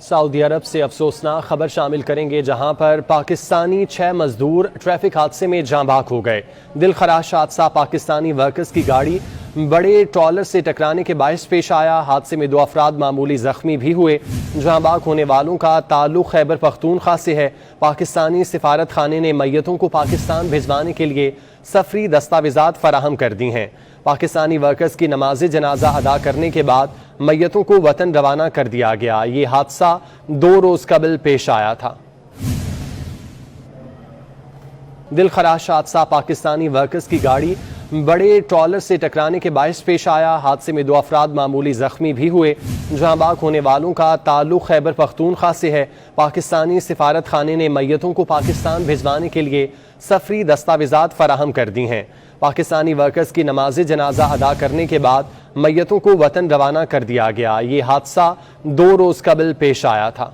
سعودی عرب سے افسوسناک خبر شامل کریں گے، جہاں پر پاکستانی 6 مزدور ٹریفک حادثے میں جاں بحق ہو گئے۔ دل خراش حادثہ پاکستانی ورکرز کی گاڑی بڑے ٹرالر سے ٹکرانے کے باعث پیش آیا۔ حادثے میں 2 افراد معمولی زخمی بھی ہوئے۔ جاں بحق ہونے والوں کا تعلق خیبر پختونخوا سے ہے۔ پاکستانی سفارت خانے نے میتوں کو پاکستان بھجوانے کے لیے سفری دستاویزات فراہم کر دی ہیں۔ پاکستانی ورکرز کی نماز جنازہ ادا کرنے کے بعد میتوں کو وطن روانہ کر دیا گیا۔ یہ حادثہ 2 روز قبل پیش آیا تھا۔ دل خراش حادثہ پاکستانی ورکرز کی گاڑی بڑے ٹرالر سے ٹکرانے کے باعث پیش آیا۔ حادثے میں 2 افراد معمولی زخمی بھی ہوئے۔ جاں بحق ہونے والوں کا تعلق خیبر پختونخوا سے ہے۔ پاکستانی سفارت خانے نے میتوں کو پاکستان بھجوانے کے لیے سفری دستاویزات فراہم کر دی ہیں۔ پاکستانی ورکرز کی نماز جنازہ ادا کرنے کے بعد میتوں کو وطن روانہ کر دیا گیا۔ یہ حادثہ 2 روز قبل پیش آیا تھا۔